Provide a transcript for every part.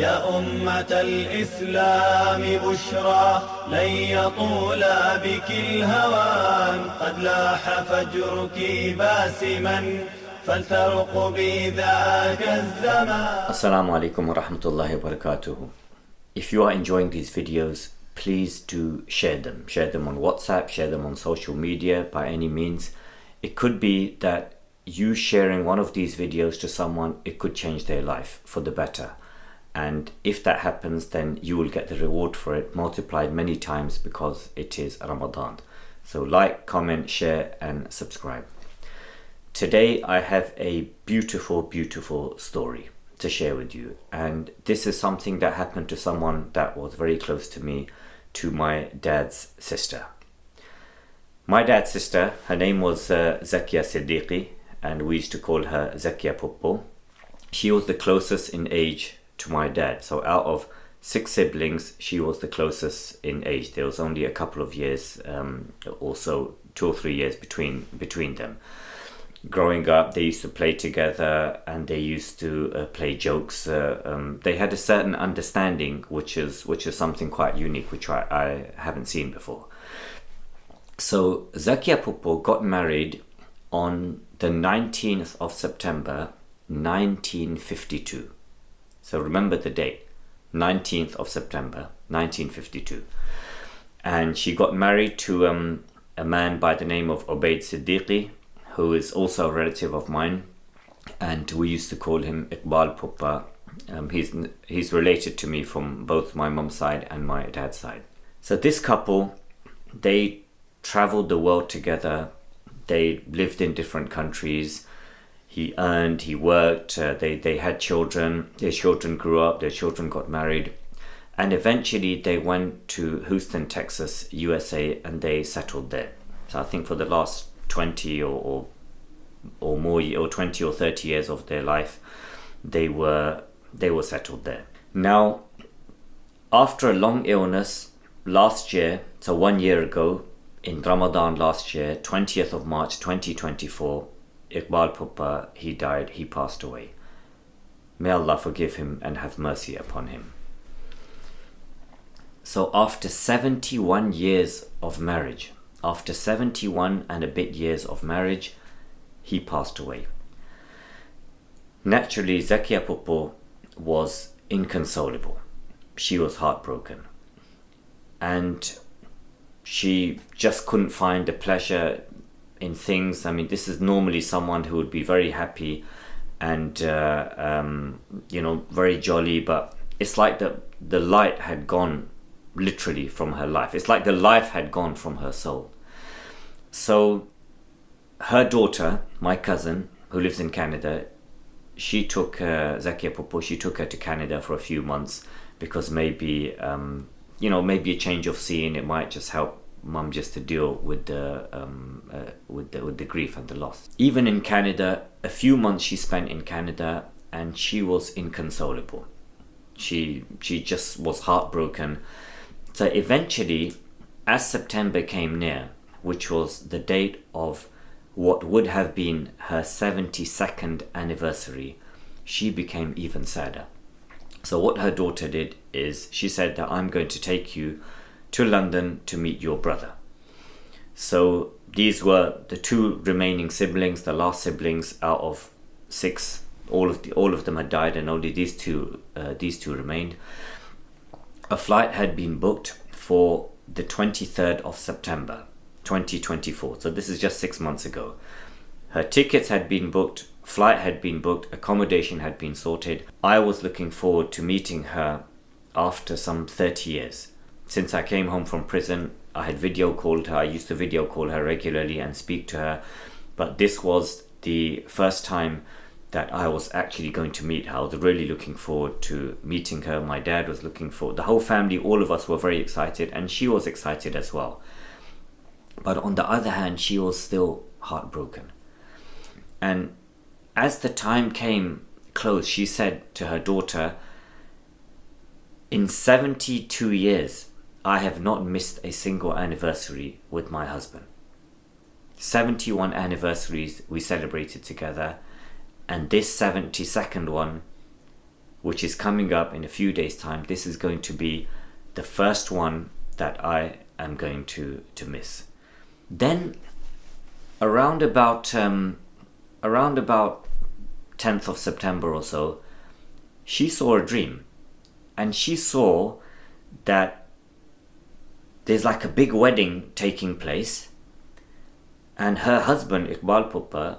يا أمة الإسلام بشرى لن يطول بك الهوان قد لاح فجرك باسما فلترقبي ذاك الزمان. Assalamu alaikum wa rahmatullahi wa barakatuh. If you are enjoying these videos, please do share them. Share them on WhatsApp, share them on social media by any means. It could be that you sharing one of these videos to someone, it could change their life for the better. And if that happens, then you will get the reward for it multiplied many times because it is Ramadan. So like, comment, share and subscribe. Today I have a beautiful story to share with you, and this is something that happened to someone that was very close to me, to my dad's sister. My dad's sister, her name was Zakia Siddiqui, and we used to call her Zakia Puppo. She was the closest in age to my dad. So out of 6 siblings, she was the closest in age. There was only a couple of years, also 2 or 3 years between them. Growing up, they used to play together and they used to play jokes. They had a certain understanding, which is something quite unique, which I haven't seen before. So Zakia Puppo got married on the 19th of September 1952. So remember the date, 19th of September 1952. And she got married to a man by the name of Ubaid Siddiqui, who is also a relative of mine, and we used to call him Iqbal Puppa. He's related to me from both my mum's side and my dad's side. So this couple, they traveled the world together. They lived in different countries. He earned, he worked, they had children. Their children grew up, their children got married, and eventually they went to Houston, Texas, USA, and they settled there. So I think for the last 20 or more, or 20 or 30 years of their life, they were settled there. Now, after a long illness last year, so 1 year ago, in Ramadan last year, 20th of March 2024, Iqbal Puppa, he died, he passed away. May Allah forgive him and have mercy upon him. So after 71 years of marriage, after 71 and a bit years of marriage, he passed away. Naturally, Zakia Puppo was inconsolable. She was heartbroken. And she just couldn't find the pleasure in things. I mean, this is normally someone who would be very happy and, very jolly, but it's like the light had gone literally from her life. It's like the life had gone from her soul. So her daughter, my cousin, who lives in Canada, she took Zakia Puppo, she took her to Canada for a few months because maybe, maybe a change of scene, it might just help mum just to deal with the grief and the loss. Even in Canada, a few months she spent in Canada, and she was inconsolable. She just was heartbroken. So eventually, as September came near, which was the date of what would have been her 72nd anniversary, she became even sadder. So what her daughter did is she said that I'm going to take you to London to meet your brother. So these were the 2 remaining siblings, the last siblings out of 6. All of them had died, and only these two remained. A flight had been booked for the 23rd of September 2024. So this is just 6 months ago. Her tickets had been booked, flight had been booked, accommodation had been sorted. I was looking forward to meeting her after some 30 years. Since I came home from prison, I had video called her. I used to video call her regularly and speak to her. But this was the first time that I was actually going to meet her. I was really looking forward to meeting her. My dad was looking forward. The whole family, all of us were very excited, and she was excited as well. But on the other hand, she was still heartbroken. And as the time came close, she said to her daughter, in 72 years, I have not missed a single anniversary with my husband. 71 anniversaries we celebrated together, and this 72nd one which is coming up in a few days' time. This is going to be the first one that I am going to miss. Then around about 10th of September or so, she saw a dream, and she saw that there's like a big wedding taking place, and her husband Iqbal Puppa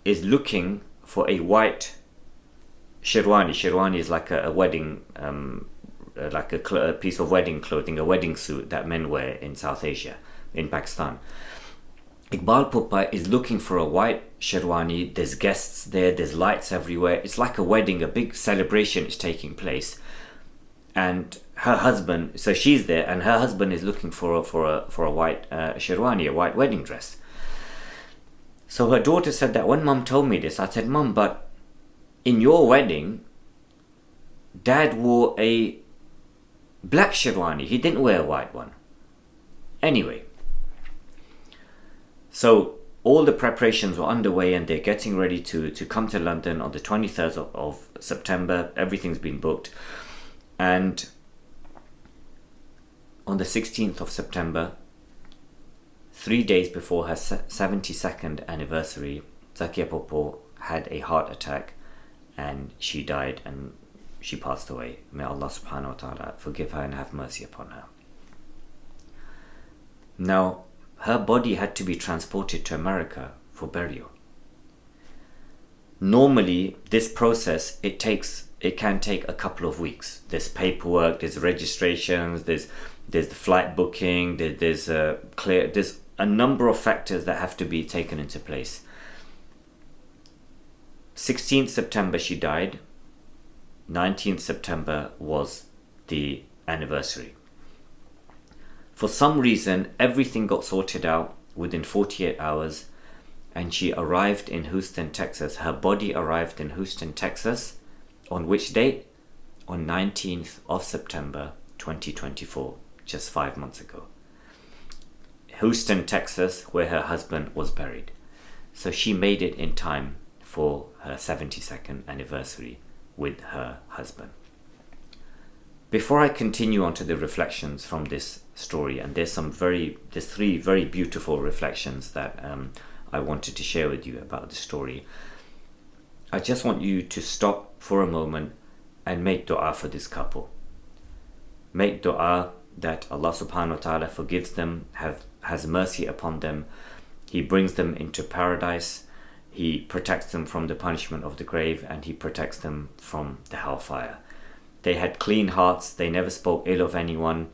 is looking for a white sherwani. Sherwani is like a wedding, like a piece of wedding clothing, a wedding suit that men wear in South Asia, in Pakistan. Iqbal Puppa is looking for a white sherwani. There's guests there, there's lights everywhere. It's like a wedding, a big celebration is taking place. And her husband, so she's there, and her husband is looking for a white sherwani, a white wedding dress. So her daughter said that when Mum told me this, I said, Mum, but in your wedding, Dad wore a black sherwani. He didn't wear a white one. Anyway, so all the preparations were underway, and they're getting ready to come to London on the 23rd of September. Everything's been booked. And on the 16th of September, 3 days before her 72nd anniversary, Zakia Popo had a heart attack and she died, and she passed away. May Allah subhanahu wa ta'ala forgive her and have mercy upon her. Now, her body had to be transported to America for burial. Normally, this process, it can take a couple of weeks. There's paperwork, there's registrations, there's the flight booking, there's a number of factors that have to be taken into place. 16th September she died. 19th September was the anniversary. For some reason, everything got sorted out within 48 hours, and she arrived in Houston, Texas. Her body arrived in Houston, Texas. On which date? On 19th of September 2024, just 5 months ago. Houston, Texas, where her husband was buried. So she made it in time for her 72nd anniversary with her husband. Before I continue on to the reflections from this story, and there's three very beautiful reflections that I wanted to share with you about the story. I just want you to stop for a moment and make dua for this couple. Make dua that Allah subhanahu wa ta'ala forgives them, has mercy upon them. He brings them into paradise. He protects them from the punishment of the grave, and He protects them from the hellfire. They had clean hearts. They never spoke ill of anyone.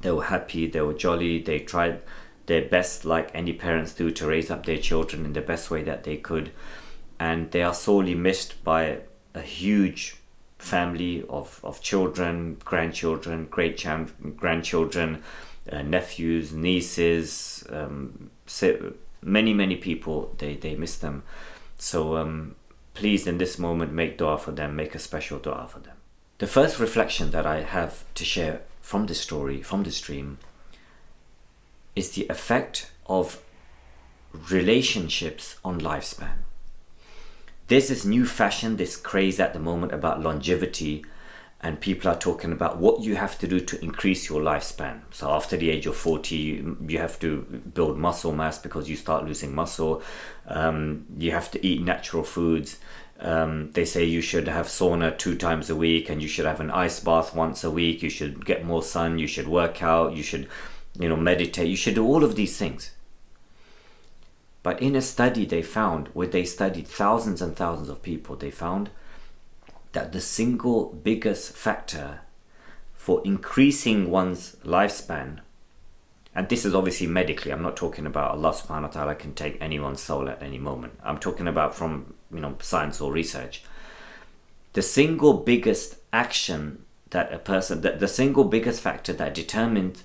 They were happy. They were jolly. They tried their best, like any parents do, to raise up their children in the best way that they could. And they are sorely missed by a huge family of children, grandchildren, great-grandchildren, nephews, nieces, many people. They miss them. So please, in this moment, make dua for them. Make a special dua for them. The first reflection that I have to share from this story, from this dream, is the effect of relationships on lifespan. There's this new fashion, this craze at the moment about longevity, and people are talking about what you have to do to increase your lifespan. So after the age of 40, you have to build muscle mass because you start losing muscle. You have to eat natural foods. They say you should have sauna 2 times a week, and you should have an ice bath once a week. You should get more sun. You should work out. You should, meditate. You should do all of these things. But in a study they found, where they studied thousands and thousands of people, they found that the single biggest factor for increasing one's lifespan, and this is obviously medically, I'm not talking about Allah subhanahu wa ta'ala can take anyone's soul at any moment. I'm talking about from science or research. The single biggest action that a person, the single biggest factor that determines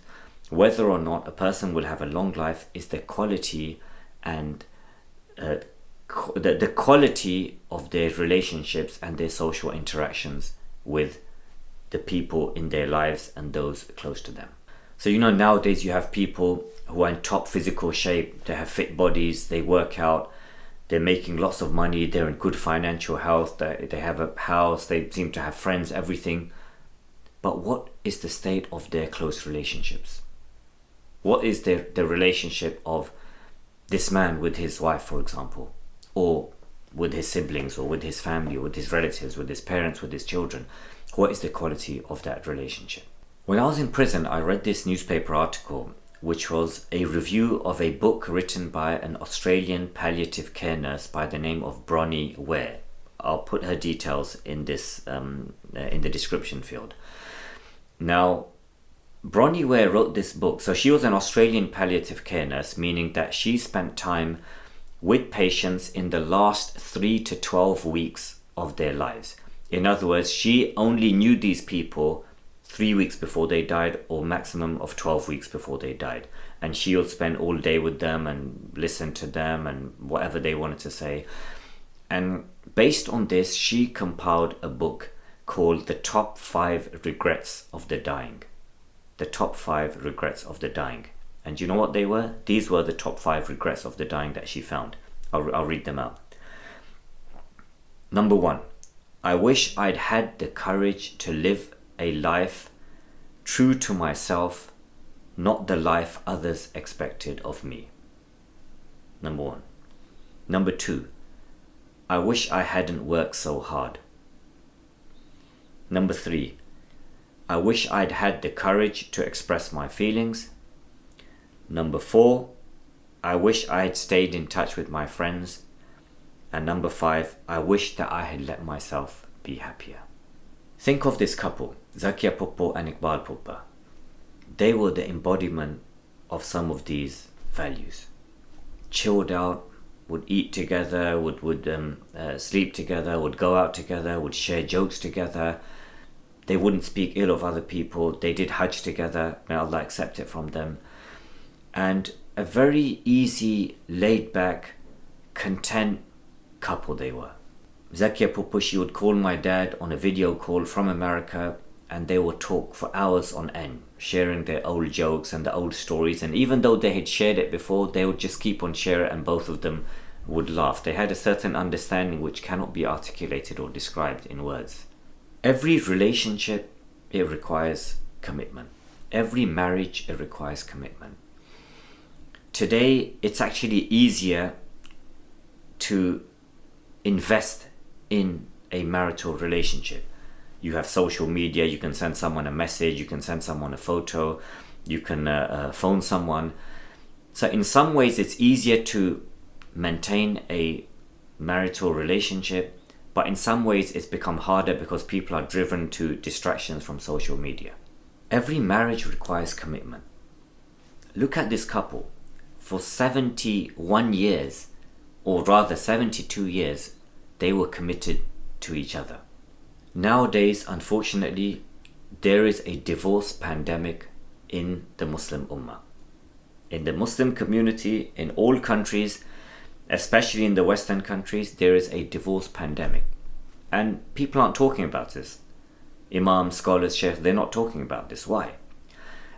whether or not a person will have a long life is the quality and the quality of their relationships and their social interactions with the people in their lives and those close to them. So nowadays you have people who are in top physical shape, they have fit bodies, they work out, they're making lots of money, they're in good financial health, they have a house, they seem to have friends, everything. But what is the state of their close relationships? What is the relationship of this man with his wife, for example, or with his siblings, or with his family, or with his relatives, with his parents, with his children? What is the quality of that relationship? When I was in prison, I read this newspaper article, which was a review of a book written by an Australian palliative care nurse by the name of Bronnie Ware. I'll put her details in this in the description field. Now, Bronnie Ware wrote this book. So she was an Australian palliative care nurse, meaning that she spent time with patients in the last 3 to 12 weeks of their lives. In other words, she only knew these people 3 weeks before they died, or maximum of 12 weeks before they died. And she would spend all day with them and listen to them and whatever they wanted to say. And based on this, she compiled a book called The Top 5 Regrets of the Dying. The Top 5 Regrets of the Dying. And you know what they were? These were the top 5 regrets of the dying that she found. I'll read them out. Number 1. I wish I'd had the courage to live a life true to myself, not the life others expected of me. Number 1. Number 2. I wish I hadn't worked so hard. Number 3. I wish I'd had the courage to express my feelings. Number 4. I wish I had stayed in touch with my friends. And number 5. I wish that I had let myself be happier. Think of this couple, Zakia Puppo and Iqbal Puppa. They were the embodiment of some of these values. Chilled out, would eat together, would sleep together, would go out together, would share jokes together. They wouldn't speak ill of other people. They did Hajj together. May Allah accept it from them. And a very easy, laid back, content couple they were. Zakia Puppo, she would call my dad on a video call from America, and they would talk for hours on end, sharing their old jokes and the old stories. And even though they had shared it before, they would just keep on sharing, and both of them would laugh. They had a certain understanding which cannot be articulated or described in words. Every relationship, it requires commitment. Every marriage, it requires commitment. Today, it's actually easier to invest in a marital relationship. You have social media, you can send someone a message, you can send someone a photo, you can phone someone. So in some ways it's easier to maintain a marital relationship, but in some ways it's become harder because people are driven to distractions from social media. Every marriage requires commitment. Look at this couple. For 71 years, or rather 72 years, they were committed to each other. Nowadays, unfortunately, there is a divorce pandemic in the Muslim Ummah. In the Muslim community, in all countries, especially in the Western countries, there is a divorce pandemic. And people aren't talking about this. Imams, scholars, sheikhs, they're not talking about this. Why?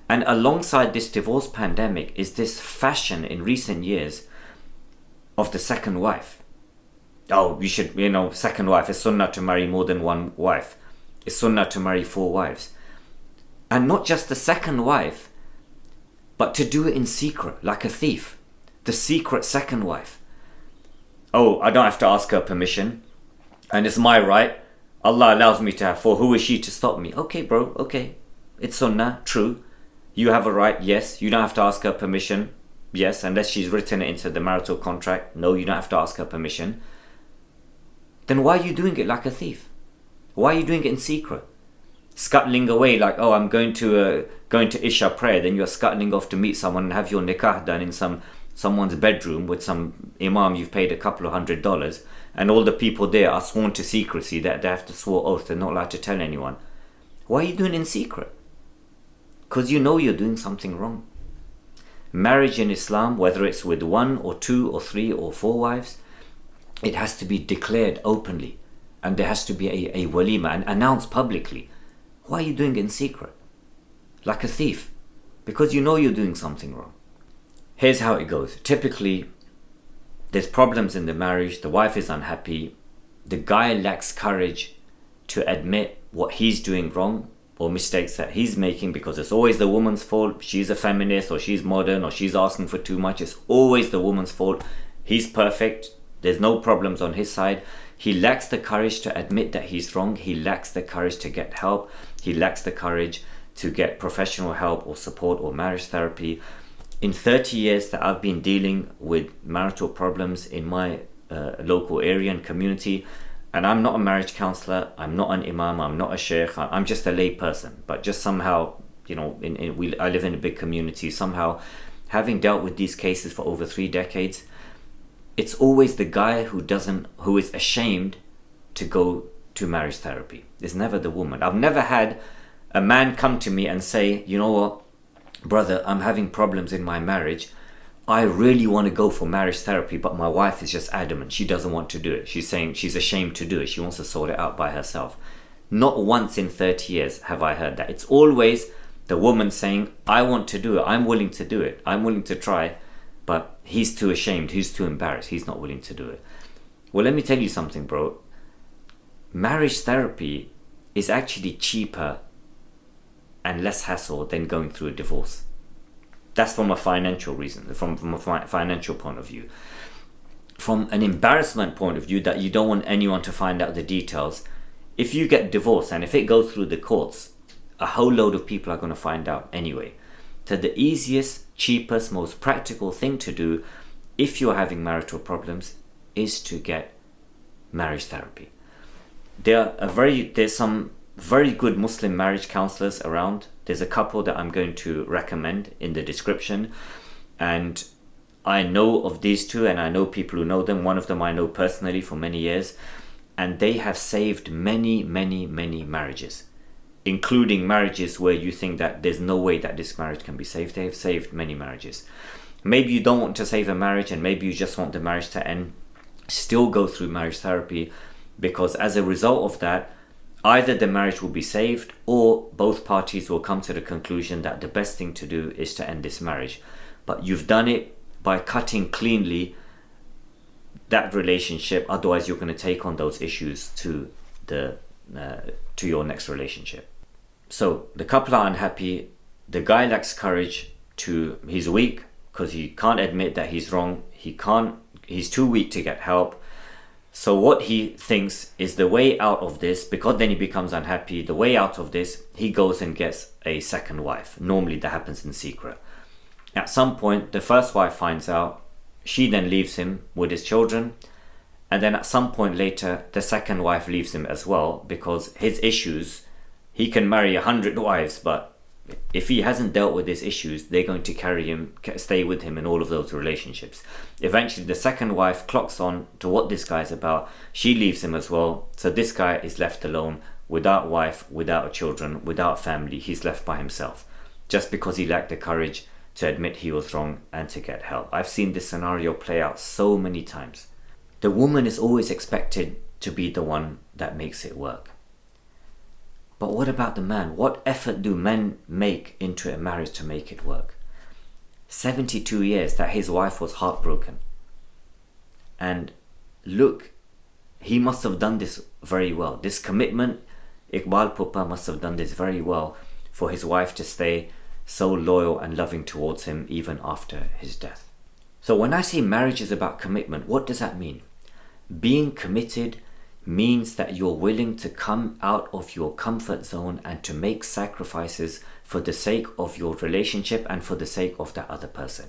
And alongside this divorce pandemic is this fashion in recent years of the second wife. Oh, you should, second wife. It's sunnah to marry more than one wife. It's sunnah to marry 4 wives. And not just the second wife, but to do it in secret, like a thief. The secret second wife. Oh, I don't have to ask her permission. And it's my right. Allah allows me to have 4. Who is she to stop me? Okay, bro, okay. It's sunnah, true. You have a right, yes. You don't have to ask her permission. Yes, unless she's written it into the marital contract. No, you don't have to ask her permission. Then why are you doing it like a thief? Why are you doing it in secret? Scuttling away like, oh, I'm going to Isha prayer. Then you're scuttling off to meet someone and have your nikah done in someone's bedroom with some imam you've paid a couple of $100, and all the people there are sworn to secrecy, that they have to swear oath, they're not allowed to tell anyone. Why are you doing it in secret? Because you know you're doing something wrong. Marriage in Islam, whether it's with 1 or 2 or 3 or 4 wives, it has to be declared openly, and there has to be a walima and announced publicly. Why are you doing it in secret? Like a thief. Because you know you're doing something wrong. Here's how it goes. Typically, there's problems in the marriage, the wife is unhappy, the guy lacks courage to admit what he's doing wrong or mistakes that he's making, because it's always the woman's fault. She's a feminist, or she's modern, or she's asking for too much. It's always the woman's fault. He's perfect. There's no problems on his side. He lacks the courage to admit that he's wrong. He lacks the courage to get help. He lacks the courage to get professional help or support or marriage therapy. In 30 years that I've been dealing with marital problems in my local area and community, and I'm not a marriage counselor, I'm not an imam, I'm not a sheikh, I'm just a lay person, but just somehow, you know, I live in a big community, somehow having dealt with these cases for over 3 decades, it's always the guy who is ashamed to go to marriage therapy. It's never the woman. I've never had a man come to me and say, you know what, brother, I'm having problems in my marriage. I really want to go for marriage therapy, but my wife is just adamant. She doesn't want to do it. She's saying she's ashamed to do it. She wants to sort it out by herself. Not once in 30 years have I heard that. It's always the woman saying, I want to do it. I'm willing to do it. I'm willing to try, but he's too ashamed. He's too embarrassed. He's not willing to do it. Well, let me tell you something, bro. Marriage therapy is actually cheaper and less hassle than going through a divorce. That's from a financial reason, from a financial point of view. From an embarrassment point of view, that you don't want anyone to find out the details. If you get divorced and if it goes through the courts, a whole load of people are going to find out anyway. So the easiest, cheapest, most practical thing to do if you're having marital problems is to get marriage therapy. There's some very good Muslim marriage counselors around. There's a couple that I'm going to recommend in the description, and I know of these two, and I know people who know them. One of them I know personally for many years, and they have saved many marriages, including marriages where you think that there's no way that this marriage can be saved. They have saved many marriages. Maybe you don't want to save a marriage, and maybe you just want the marriage to end. Still go through marriage therapy, because as a result of that, either the marriage will be saved, or both parties will come to the conclusion that the best thing to do is to end this marriage. But you've done it by cutting cleanly that relationship. Otherwise, you're going to take on those issues to your next relationship. So the couple are unhappy. The guy lacks courage he's weak because he can't admit that he's wrong. He's too weak to get help. So what he thinks is the way out of this, because then he becomes unhappy, the way out of this, he goes and gets a second wife. Normally that happens in secret. At some point, the first wife finds out. She then leaves him with his children. And then at some point later, the second wife leaves him as well, because his issues, he can marry 100 wives, but if he hasn't dealt with his issues, they're going to stay with him in all of those relationships. Eventually, the second wife clocks on to what this guy's about. She leaves him as well. So this guy is left alone, without wife, without children, without family. He's left by himself, just because he lacked the courage to admit he was wrong and to get help. I've seen this scenario play out so many times. The woman is always expected to be the one that makes it work. But what about the man? What effort do men make into a marriage to make it work? 72 years that his wife was heartbroken. And look, he must have done this very well. This commitment, Iqbal Pupa must have done this very well for his wife to stay so loyal and loving towards him even after his death. So when I say marriage is about commitment, what does that mean? Being committed means that you're willing to come out of your comfort zone and to make sacrifices for the sake of your relationship and for the sake of that other person.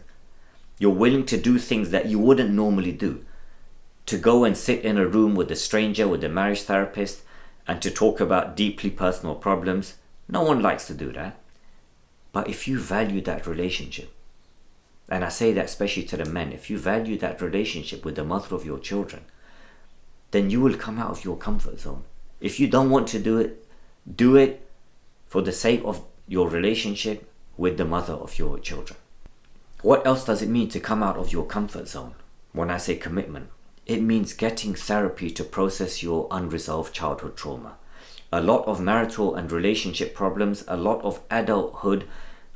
You're willing to do things that you wouldn't normally do. To go and sit in a room with a stranger, with a marriage therapist, and to talk about deeply personal problems. No one likes to do that. But if you value that relationship, and I say that especially to the men, if you value that relationship with the mother of your children, then you will come out of your comfort zone. If you don't want to do it for the sake of your relationship with the mother of your children. What else does it mean to come out of your comfort zone? When I say commitment, it means getting therapy to process your unresolved childhood trauma. A lot of marital and relationship problems, a lot of adulthood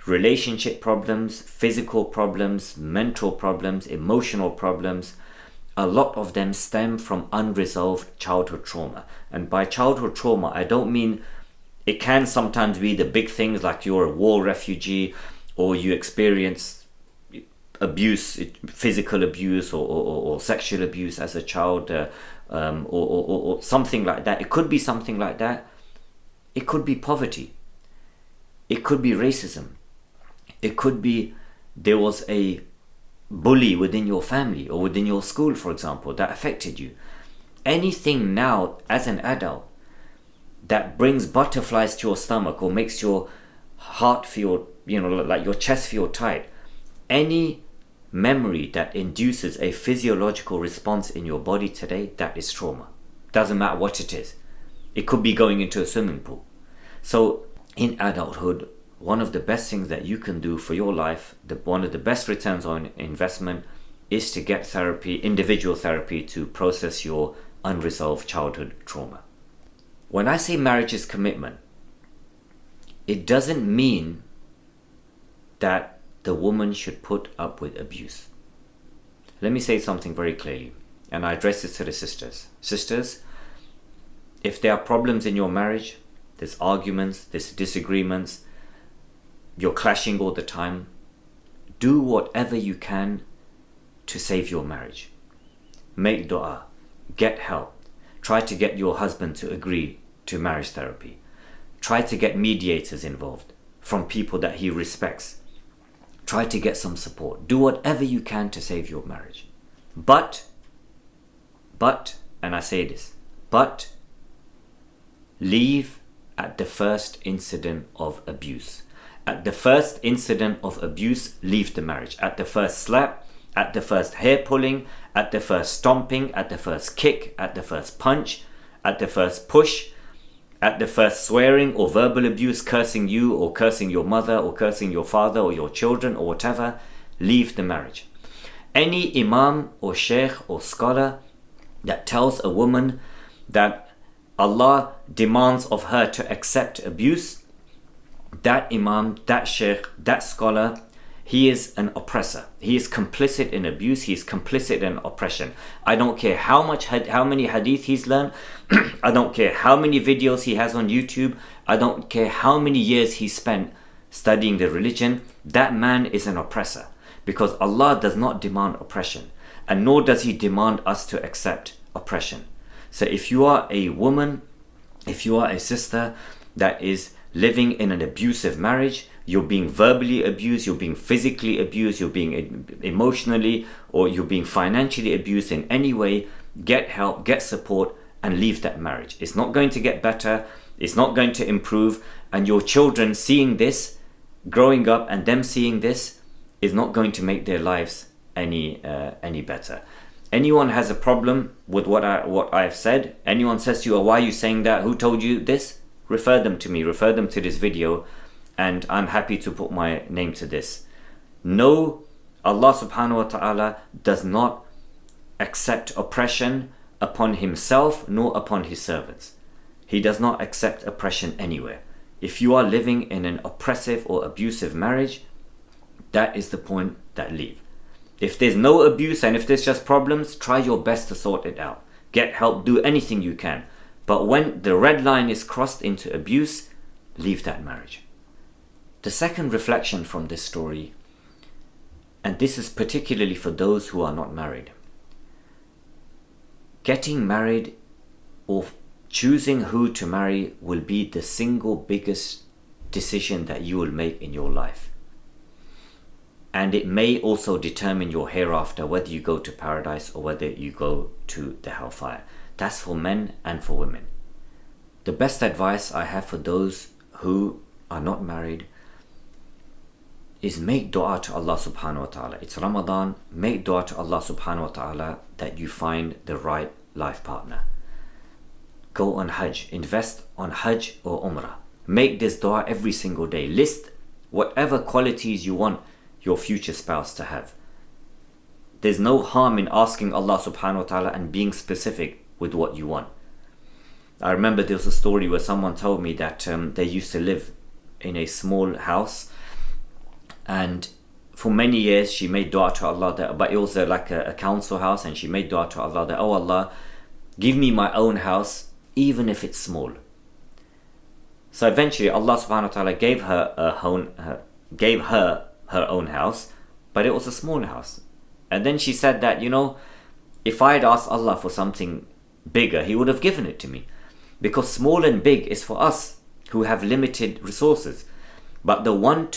relationship problems, physical problems, mental problems, emotional problems a lot of them stem from unresolved childhood trauma. And by childhood trauma, I don't mean, it can sometimes be the big things like you're a war refugee, or you experience abuse, physical abuse or sexual abuse as a child, or something like that. It could be something like that. It could be poverty. It could be racism. It could be there was a bully within your family or within your school, for example, that affected you. Anything now as an adult that brings butterflies to your stomach or makes your heart feel, like your chest feel tight, any memory that induces a physiological response in your body today, that is trauma. Doesn't matter what it is. It could be going into a swimming pool. So in adulthood, one of the best things that you can do for your life, one of the best returns on investment, is to get therapy, individual therapy, to process your unresolved childhood trauma. When I say marriage is commitment, it doesn't mean that the woman should put up with abuse. Let me say something very clearly, and I address this to the sisters. Sisters, if there are problems in your marriage, there's arguments, there's disagreements, you're clashing all the time, do whatever you can to save your marriage. Make dua, get help, try to get your husband to agree to marriage therapy. Try to get mediators involved from people that he respects. Try to get some support. Do whatever you can to save your marriage. But, and I say this, but leave at the first incident of abuse. At the first incident of abuse, leave the marriage. At the first slap, at the first hair pulling, at the first stomping, at the first kick, at the first punch, at the first push, at the first swearing or verbal abuse, cursing you or cursing your mother or cursing your father or your children or whatever, leave the marriage. Any imam or sheikh or scholar that tells a woman that Allah demands of her to accept abuse, that imam, that sheikh, that scholar, he is an oppressor. He is complicit in abuse. He is complicit in oppression. I don't care how many hadith he's learned. I don't care how many videos he has on YouTube. I don't care how many years he spent studying the religion. That man is an oppressor, because Allah does not demand oppression, and nor does he demand us to accept oppression. So if you are a woman, if you are a sister that is living in an abusive marriage, you're being verbally abused, you're being physically abused, you're being emotionally or you're being financially abused in any way, get help, get support, and leave that marriage. It's not going to get better, it's not going to improve, and your children seeing this, growing up, and them seeing this is not going to make their lives any better. Anyone has a problem with what I've said, anyone says to you, oh, why are you saying that? Who told you this? Refer them to me, refer them to this video, and I'm happy to put my name to this. No, Allah subhanahu wa ta'ala does not accept oppression upon himself nor upon his servants. He does not accept oppression anywhere. If you are living in an oppressive or abusive marriage, that is the point that leave. If there's no abuse and if there's just problems, try your best to sort it out. Get help, do anything you can. But when the red line is crossed into abuse, leave that marriage. The second reflection from this story, and this is particularly for those who are not married. Getting married or choosing who to marry will be the single biggest decision that you will make in your life. And it may also determine your hereafter, whether you go to paradise or whether you go to the hellfire. That's for men and for women. The best advice I have for those who are not married is make dua to Allah subhanahu wa ta'ala. It's Ramadan, make dua to Allah subhanahu wa ta'ala that you find the right life partner. Go on Hajj, invest on Hajj or Umrah. Make this dua every single day. List whatever qualities you want your future spouse to have. There's no harm in asking Allah subhanahu wa ta'ala and being specific with what you want. I remember there was a story where someone told me that they used to live in a small house, and for many years she made dua to Allah, that, but it was like a council house, and she made dua to Allah that, oh Allah, give me my own house, even if it's small. So eventually Allah subhanahu wa ta'ala gave her her own house, but it was a small house. And then she said that, if I had asked Allah for something bigger, He would have given it to me. Because small and big is for us who have limited resources. But the one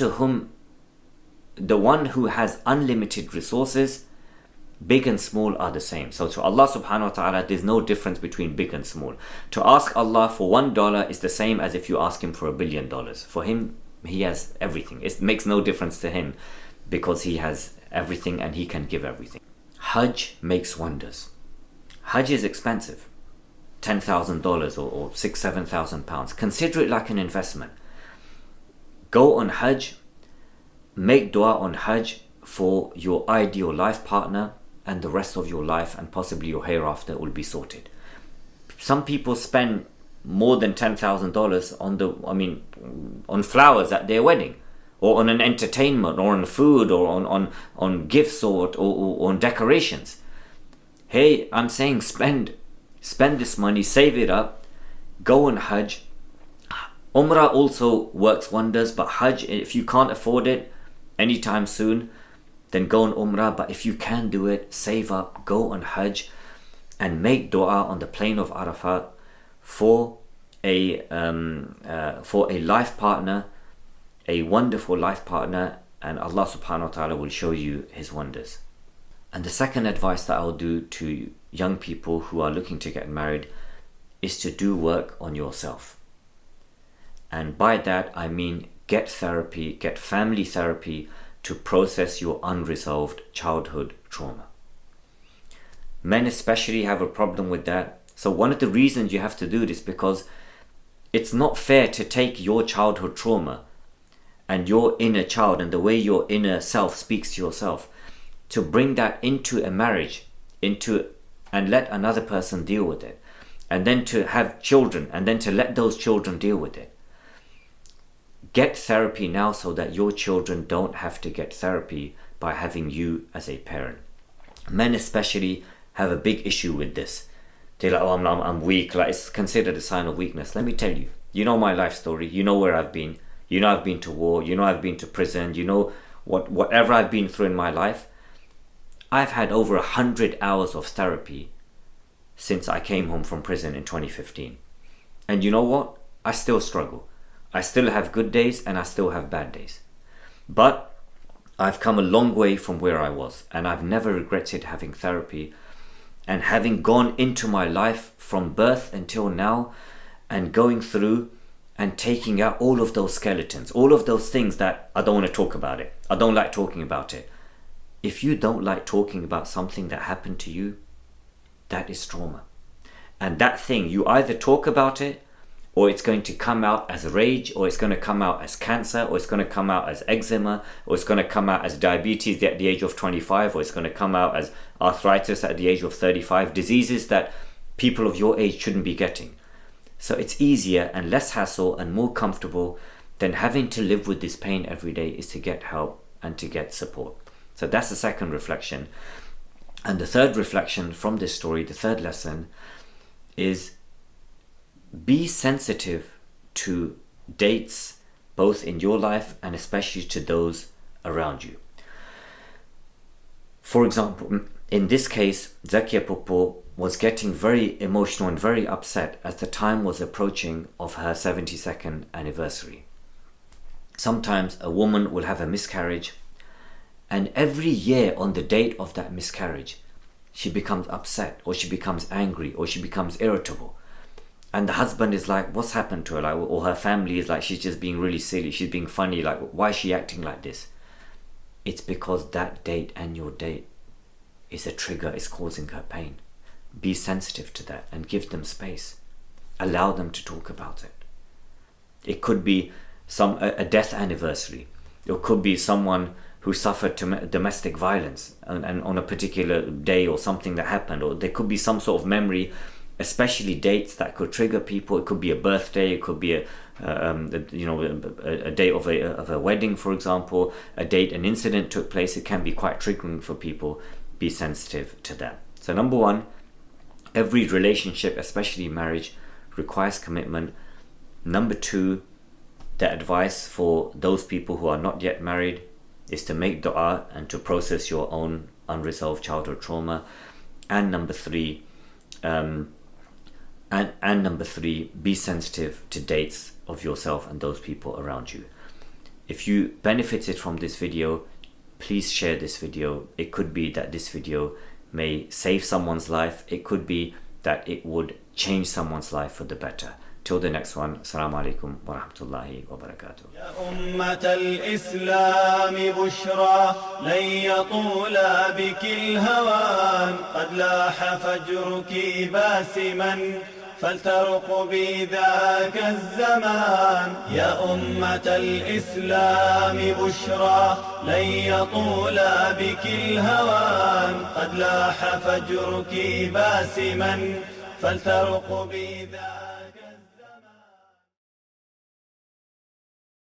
who has unlimited resources, big and small are the same. So to Allah subhanahu wa ta'ala, there's no difference between big and small. To ask Allah for $1 is the same as if you ask Him for $1 billion. For Him, He has everything. It makes no difference to Him, because He has everything and He can give everything. Hajj makes wonders. Hajj is expensive. $10,000 or £6,000-7,000. Consider it like an investment. Go on Hajj, make dua on Hajj for your ideal life partner, and the rest of your life and possibly your hereafter will be sorted. Some people spend more than $10,000 on flowers at their wedding, or on an entertainment, or on food, or on gifts, or on decorations. Hey, I'm saying spend this money, save it up, go on Hajj. Umrah also works wonders, but Hajj, if you can't afford it anytime soon, then go on Umrah. But if you can do it, save up, go on Hajj, and make dua on the plain of Arafat for a life partner, a wonderful life partner, and Allah subhanahu wa ta'ala will show you His wonders. And the second advice that I'll do to young people who are looking to get married is to do work on yourself. And by that I mean get therapy, get family therapy to process your unresolved childhood trauma. Men especially have a problem with that. So one of the reasons you have to do this, because it's not fair to take your childhood trauma and your inner child and the way your inner self speaks to yourself, to bring that into a marriage, and let another person deal with it, and then to have children, and then to let those children deal with it. Get therapy now so that your children don't have to get therapy by having you as a parent. Men especially have a big issue with this. They're like, oh, I'm weak. Like, it's considered a sign of weakness. Let me tell you, you know my life story. You know where I've been. You know I've been to war. You know I've been to prison. You know whatever I've been through in my life. I've had over 100 hours of therapy since I came home from prison in 2015. And you know what? I still struggle. I still have good days and I still have bad days. But I've come a long way from where I was, and I've never regretted having therapy and having gone into my life from birth until now and going through and taking out all of those skeletons, all of those things that I don't want to talk about it. I don't like talking about it. If you don't like talking about something that happened to you, that is trauma. And that thing, you either talk about it, or it's going to come out as rage, or it's going to come out as cancer, or it's going to come out as eczema, or it's going to come out as diabetes at the age of 25, or it's going to come out as arthritis at the age of 35, diseases that people of your age shouldn't be getting. So it's easier and less hassle and more comfortable than having to live with this pain every day is to get help and to get support. So that's the second reflection. And the third reflection from this story, the third lesson, is be sensitive to dates, both in your life and especially to those around you. For example, in this case, Zakia Popo was getting very emotional and very upset as the time was approaching of her 72nd anniversary. Sometimes a woman will have a miscarriage, and every year on the date of that miscarriage, she becomes upset, or she becomes angry, or she becomes irritable. And the husband is like, what's happened to her? Like, or her family is like, she's just being really silly, she's being funny, like, why is she acting like this? It's because that date and your date is a trigger, is causing her pain. Be sensitive to that and give them space. Allow them to talk about it. It could be a death anniversary. It could be someone who suffered domestic violence and on a particular day, or something that happened, or there could be some sort of memory especially dates that could trigger people. It could be a birthday, it could be a date of a wedding, for example, a date an incident took place. It can be quite triggering for people. Be sensitive to that. So number one, every relationship, especially marriage, requires commitment. Number two, the advice for those people who are not yet married is to make dua and to process your own unresolved childhood trauma. And number three, be sensitive to dates of yourself and those people around you. If you benefited from this video, please share this video. It could be that this video may save someone's life. It could be that it would change someone's life for the better. Till the next one, Assalamu alaikum wa rahmatullahi wa barakatuh. يا أمة الإسلام بشرى لن يطول بك الهوان قد لاح فجرك باسما فلترقبي ذاك الزمان يا أمة الإسلام بشرى لن يطول بك الهوان قد لاح فجرك باسما فلترقبي ذاك